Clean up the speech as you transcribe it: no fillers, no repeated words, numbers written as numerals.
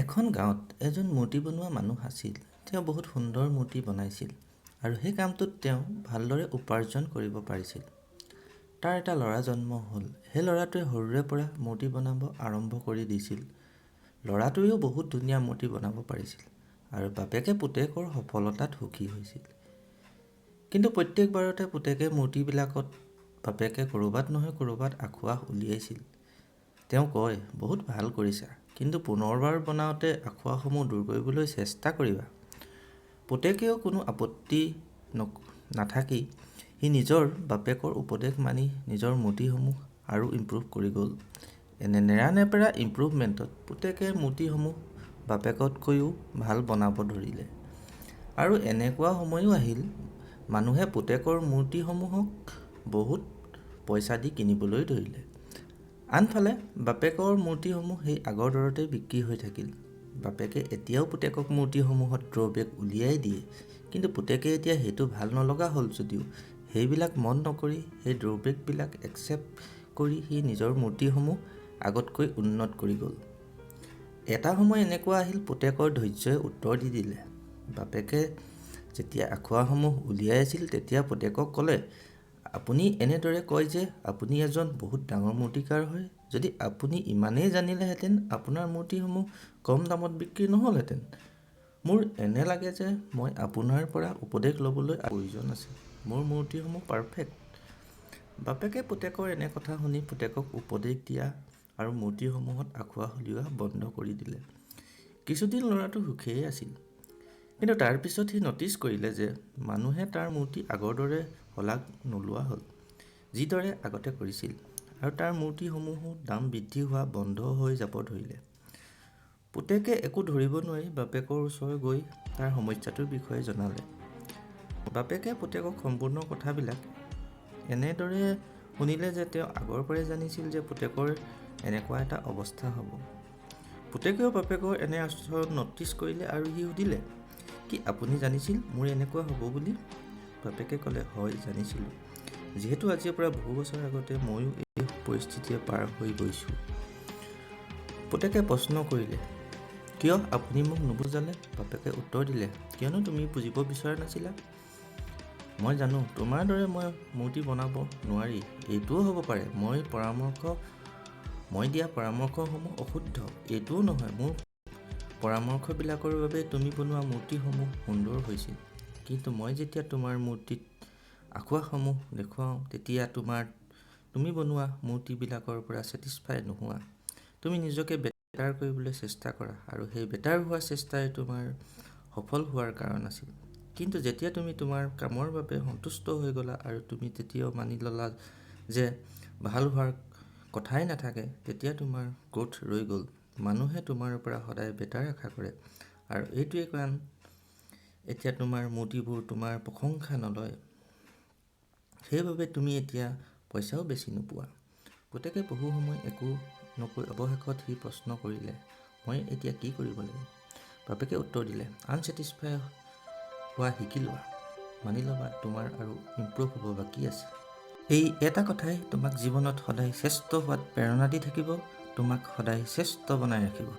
এখন গাঁৱত এজন মূৰ্তি বনোৱা মানুহ আছিল। তেওঁ বহুত সুন্দৰ মূৰ্তি বনাইছিল আৰু সেই কামটোত তেওঁ ভালদৰে উপাৰ্জন কৰিব পাৰিছিল। তাৰ এটা ল'ৰা জন্ম হ'ল। সেই ল'ৰাটোৱে সৰুৰে পৰা মূৰ্তি বনাব আৰম্ভ কৰি দিছিল। ল'ৰাটোৱেও বহুত ধুনীয়া মূৰ্তি বনাব পাৰিছিল আৰু বাপেকে পুতেকৰ সফলতাত সুখী হৈছিল। কিন্তু প্ৰত্যেকবাৰতে পুতেকে মূৰ্তিবিলাকত বাপেকে ক'ৰবাত নহয় ক'ৰবাত আঁঠুৱা উলিয়াইছিল। তেওঁ কয়, বহুত ভাল কৰিছা, কিন্তু পুনৰবাৰ বনাওঁতে আঁঠুৱাসমূহ দূৰ কৰিবলৈ চেষ্টা কৰিবা। পুতেকেও কোনো আপত্তি নাথাকি সি নিজৰ বাপেকৰ উপদেশ মানি নিজৰ মূৰ্তিসমূহ আৰু ইম্প্ৰুভ কৰি গ'ল। এনে নেৰানেপেৰা ইম্প্ৰুভমেণ্টত পুতেকে মূৰ্তিসমূহ বাপেকতকৈও ভাল বনাব ধৰিলে। আৰু এনেকুৱা সময়ো আহিল, মানুহে পুতেকৰ মূৰ্তিসমূহক বহুত পইচা দি কিনিবলৈ ধৰিলে। আনফালে বাপেকৰ মূৰ্তিসমূহ সেই আগৰ দৰতে বিক্ৰী হৈ থাকিল। বাপেকে এতিয়াও পুতেকক মূৰ্তিসমূহত ড্ৰবেক উলিয়াই দিয়ে, কিন্তু পুতেকে এতিয়া সেইটো ভাল নলগা হ'ল যদিও সেইবিলাক মন নকৰি সেই ড্ৰবেকবিলাক একচেপ্ট কৰি সি নিজৰ মূৰ্তিসমূহ আগতকৈ উন্নত কৰি গ'ল। এটা সময় এনেকুৱা আহিল, পুতেকৰ ধৈৰ্যই উত্তৰ দি দিলে। বাপেকে যেতিয়া আঁঠুৱাসমূহ উলিয়াই আছিল তেতিয়া পুতেকক ক'লে, আপুনি এনেদৰে কয় যে আপুনি এজন বহুত ডাঙৰ মূৰ্তিকাৰ হয়। যদি আপুনি ইমানেই জানিলেহেঁতেন আপোনাৰ মূৰ্তিসমূহ কম দামত বিক্ৰী নহ'লহেঁতেন। মোৰ এনে লাগে যে মই আপোনাৰ পৰা উপদেশ ল'বলৈ প্ৰয়োজন আছে। মোৰ মূৰ্তিসমূহ পাৰফেক্ট। বাপেকে পুতেকৰ এনে কথা শুনি পুতেকক উপদেশ দিয়া আৰু মূৰ্তিসমূহত আঁঠুৱা উলিওৱা বন্ধ কৰি দিলে। কিছুদিন ল'ৰাটো সুখেই আছিল। কিন্তু তাৰপিছত সি ন'টিচ কৰিলে যে মানুহে তাৰ মূৰ্তি আগৰ দৰে শলাগ নোলোৱা হ'ল, যিদৰে আগতে কৰিছিল, আৰু তাৰ মূৰ্তিসমূহো দাম বৃদ্ধি হোৱা বন্ধ হৈ যাব ধৰিলে। পুতেকে একো ধৰিব নোৱাৰি বাপেকৰ ওচৰ গৈ তাৰ সমস্যাটোৰ বিষয়ে জনালে। বাপেকে পুতেকক সম্পূৰ্ণ কথাবিলাক এনেদৰে শুনিলে যে তেওঁ আগৰ পৰাই জানিছিল যে পুতেকৰ এনেকুৱা এটা অৱস্থা হ'ব। পুতেকেও বাপেকৰ এনে আচৰণ ন'টিচ কৰিলে আৰু সি সুধিলে, কি আপুনি জানিছিল মোৰ এনেকুৱা হ'ব বুলি? বাপেকে ক'লে, হয় জানিছিলোঁ। যিহেতু আজিৰ পৰা বহু বছৰ আগতে ময়ো এই পৰিস্থিতিয়ে পাৰ হৈ গৈছোঁ। পুতেকে প্ৰশ্ন কৰিলে, কিয় আপুনি মোক নুবুজালে? বাপেকে উত্তৰ দিলে, কিয়নো তুমি বুজিব বিচৰা নাছিলা। মই জানো তোমাৰ দৰে মই মূৰ্তি বনাব নোৱাৰি। এইটোও হ'ব পাৰে মই দিয়া পৰামৰ্শসমূহ অশুদ্ধ। এইটোও নহয়, মোৰ পৰামৰ্শবিলাকৰ বাবে তুমি বনোৱা মূৰ্তিসমূহ সুন্দৰ হৈছিল। কিন্তু মই যেতিয়া তোমাৰ মূৰ্তিত আঁঠুৱাসমূহ দেখুৱাওঁ তেতিয়া তুমি বনোৱা মূৰ্তিবিলাকৰ পৰা ছেটিছফাই নোহোৱা। তুমি নিজকে বেটাৰ কৰিবলৈ চেষ্টা কৰা আৰু সেই বেটাৰ হোৱা চেষ্টাই তোমাৰ সফল হোৱাৰ কাৰণ আছিল। কিন্তু যেতিয়া তুমি তোমাৰ কামৰ বাবে সন্তুষ্ট হৈ গ'লা আৰু তুমি তেতিয়াও মানি ল'লা যে ভাল হোৱাৰ কথাই নাথাকে, তেতিয়া তোমাৰ গ্ৰথ ৰৈ গ'ল। মানুহে তোমাৰ পৰা সদায় বেটাৰ আশা কৰে আৰু এইটোৱে কাৰণ এতিয়া তোমাৰ মূৰ্তিবোৰ তোমাৰ প্ৰশংসা নলয়। সেইবাবে তুমি এতিয়া পইচাও বেছি নোপোৱা। পুতেকে বহু সময় একো নকৈ অৱশেষত সি প্ৰশ্ন কৰিলে, মই এতিয়া কি কৰিব লাগিব? বাপেকে উত্তৰ দিলে, আনছেটিছফাই হোৱা শিকি লোৱা। মানি ল'বা তোমাৰ আৰু ইম্প্ৰুভ হ'ব বাকী আছে। এই এটা কথাই তোমাক জীৱনত সদায় শ্ৰেষ্ঠ হোৱাত প্ৰেৰণা দি থাকিব, তোমাক সদায় শ্ৰেষ্ঠ বনাই ৰাখিব।